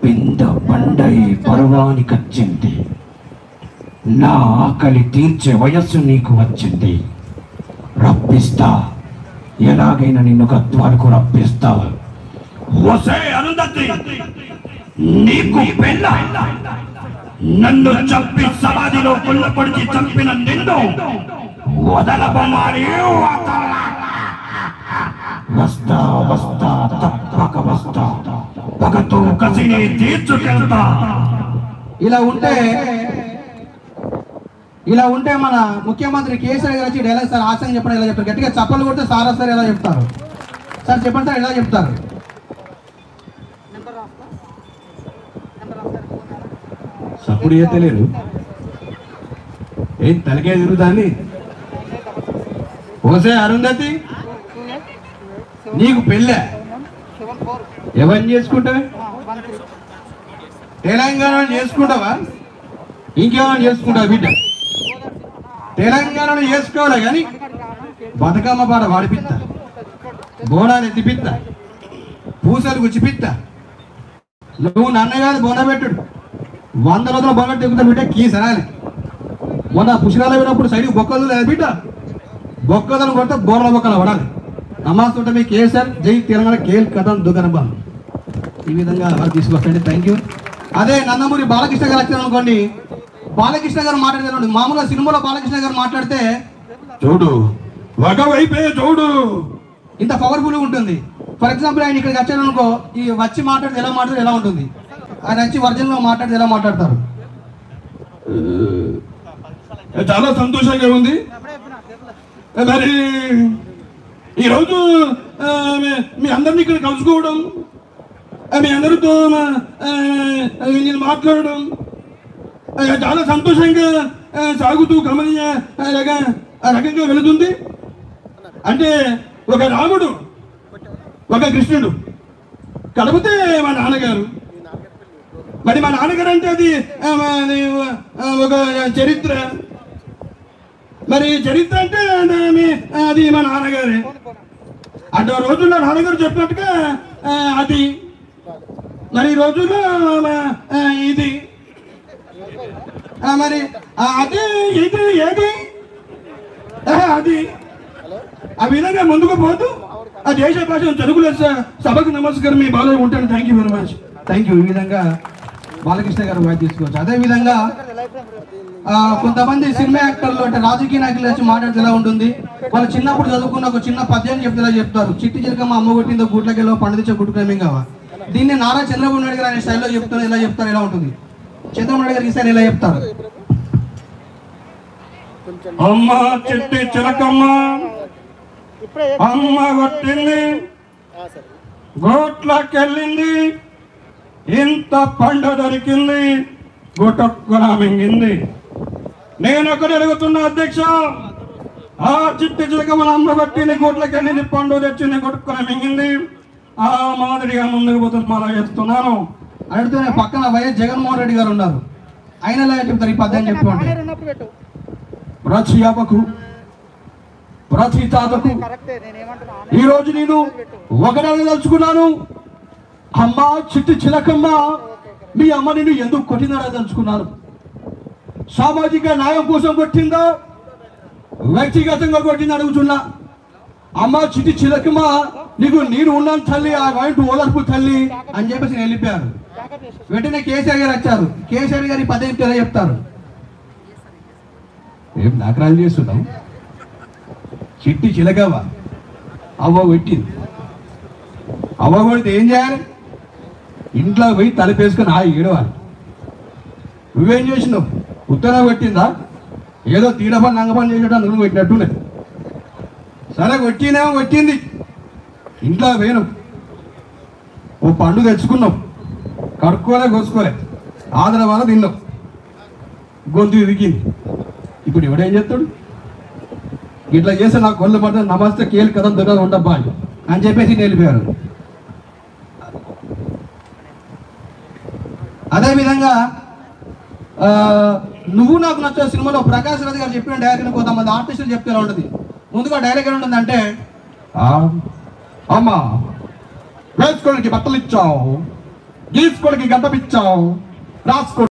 పింద పండై పర్వానికొచ్చింది. నా ఆకలి తీర్చే వయస్సు నీకు వచ్చింది. రప్పిస్తా, ఎలాగైనా నిన్ను గద్వాలకు రప్పిస్తా. వసే అరుంధతి, నీకు పెళ్ళ. నన్ను చంపి సమాధిలో పుల్లపడిచి చంపిన నిన్ను వదలబొమ్మాలి. వస్తా వస్తా తప్పక వస్తా, పగతో కసిని తీర్చుకెళ్తా. ఇలా ఉంటే మన ముఖ్యమంత్రి కేసీఆర్ గారు వచ్చి డైలాగ్ సార్ ఆశంగా చెప్పడం ఎలా చెప్తారు? గట్టిగా చప్పలు కొడితే సారా సార్ ఎలా చెప్తారు? సార్ చెప్పండి సార్, ఎలా చెప్తారు? సప్పుడు తెలియదు ఏం తలకే తిరుగుతాంది. ఓసే అరుంధతి, నీకు పెళ్ళే. ఎవరిని చేసుకుంటావే? తెలంగాణ చేసుకుంటావా? ఇంకేమైనా చేసుకుంటావా బిడ్డ? తెలంగాణలో చేసుకోవాలి కానీ బతుకమ్మ పాట వాడిపిత్తా, బోనాలు ఎత్తిపిత్తా, పూసలు గుచ్చిపిత్తా. నువ్వు నన్ను కాదు బోనబెట్టుడు, 100 రోజుల బోనబెట్టి ఎక్కుతా బిడ్డ. కీ సరాలి మొన్న పుష్కరాలు అయినప్పుడు సైడ్కి బొక్కలు లేదు బిడ్డ. బొక్కదలు కొడితే బోర్ల బొక్కలు పడాలి. నమాజ్ మీ కేసీఆర్, జై తెలంగాణ, కేల్ కథం దుకాణం. ఈ విధంగా వారు తీసుకొస్తండి. Thank you. అదే నందమూరి బాలకృష్ణ గారు వచ్చారు అనుకోండి, బాలకృష్ణ గారు మాట్లాడతారు. మామూలుగా సినిమాలో బాలకృష్ణ గారు మాట్లాడితే చూడు ఒకవైపే చూడు ఇంత పవర్ఫుల్గా ఉంటుంది. ఫర్ ఎగ్జాంపుల్ ఆయన ఇక్కడికి వచ్చారు అనుకో, ఈ వచ్చి మాట్లాడితే ఎలా ఉంటుంది? ఆయన వచ్చి ఒరిజినల్గా మాట్లాడితే ఎలా మాట్లాడతారు? చాలా సంతోషంగా ఉంది. మరి ఈరోజు మీ అందరినీ ఇక్కడ కలుసుకోవడం, మీ అందరితో నేను మాట్లాడడం చాలా సంతోషంగా సాగుతూ గమనీయ రకంగా వెళుతుంది. అంటే ఒక రాముడు, ఒక కృష్ణుడు కలిపితే మా నాన్నగారు. మరి మా నాన్నగారు అంటే అది ఒక చరిత్ర. మరి చరిత్ర అంటే అది మా నాన్నగారే. అంటే ఆ రోజుల్లో నాన్నగారు చెప్పినట్టుగా అది, మరి ఈ రోజుల్లో ఇది, మరి అది ఇది ఏది అది. ఆ విధంగా ముందుకు పోతూ ఆ దేశ భాష తెలుగులో సభకు నమస్కారం. మీ బాగా ఉంటాను. Thank you very much. Thank you. ఈ విధంగా బాలకృష్ణ గారు వాయిస్ తీసుకోవచ్చు. అదేవిధంగా కొంతమంది సినిమా యాక్టర్లు అంటే రాజకీయ నాయకులు వచ్చి మాట్లాడితే ఎలా ఉంటుంది? వాళ్ళు చిన్నప్పుడు చదువుకున్న ఒక చిన్న పద్యాన్ని చెప్తే ఎలా చెప్తారు? చిట్టి చిలకమ్మ అమ్మ కొట్టిందో గుట్లకెళ్ళో పండుదించే గుట్టుక్రమేం కావా. దీన్ని నారా చంద్రబాబు నాయుడు గారు అనే స్టైల్లో చెప్తారు. ఎలా చెప్తారు? ఎలా ఉంటుంది? చంద్రబాబు నాయుడు గారికి ఈసారి ఎలా చెప్తారు? అమ్మ చిట్టి చిలకమ్మ అమ్మ కొట్టింది, గోట్లకెళ్ళింది, ఇంత పండ దొరికింది, గుటొక్కన మింగింది. నేను ఒకటి అడుగుతున్నా అధ్యక్ష, ఆ చిట్టి చిలకమ్మని అమ్మ కొట్టింది, గోట్లకెళ్ళింది, పండు తెచ్చింది, గుటొక్కన మింగింది. ఆ మాదిరిగా ముందుకు పోతుంది మళ్ళా చేస్తున్నాను. అడుగుతూనే పక్కన వైఎస్ జగన్మోహన్ రెడ్డి గారు ఉన్నారు. ఆయన ఎలా చెప్తారు ఈ పద్యాన్ని చెప్పుకోండి? ప్రతి అమ్మకు, ప్రతి తాతకు ఈరోజు నేను ఒకటే తలుచుకున్నాను. అమ్మ చిట్టి చిలకమ్మ, మీ అమ్మ నిన్ను ఎందుకు కొట్టిందని తలుచుకున్నాను. సామాజిక న్యాయం కోసం కొట్టిందా, వ్యక్తిగతంగా కొట్టింది అడుగుతున్నా. అమ్మ చిట్టి చిలకమ్మ, నీకు నేను ఉన్నాను తల్లి, ఆ వైంట్ ఓదార్పు తల్లి అని చెప్పేసి నేను వెళ్ళిపోయారు. వెంటనే కేసీఆర్ గారు వచ్చారు. కేసీఆర్ గారి పద్ధతి ఎలా చెప్తారు? ఏం నాకరాలు చేస్తున్నావు? చిట్టి చిలకవ్వ అవ్వ పెట్టింది. అవ్వ కొడితే ఏం చేయాలి? ఇంట్లో పోయి తలపేసుకొని ఏడవాలి. నువ్వేం చేసినావు? ఉత్తరం పెట్టిందా? ఏదో తీడపని నంగపని చేసేటా నువ్వు పెట్టినట్టునే. సరే కొట్టినేమో కొట్టింది, ఇంట్లో పోయినావు, ఓ పండు తెచ్చుకున్నావు, కడుక్కోలే కోసుకోలే, ఆదర వల్ల తిన్నావు, గొంతు ఇరిగింది. ఇప్పుడు ఎవడేం చేస్తాడు? ఇట్లా చేస్తే నాకు కొళ్ళు పడుతుంది, నమస్తే కేలు కథం దొరకదు ఉండబ్బా అని చెప్పేసి వెళ్ళిపోయారు. అదేవిధంగా నువ్వు నాకు నచ్చే సినిమాలో ప్రకాష్ రాజ్ గారు చెప్పిన డైలాగ్ కొంతమంది ఆర్టిస్టులు చెప్తే ఎలా ఉంటుంది? ముందుగా డైలాగ్ ఎలా ఉంటుంది అంటే, అమ్మ వేసుకోవడానికి బట్టలు ఇచ్చావు, గీసుకోవడానికి గడ్డపిచ్చావు, రాసుకో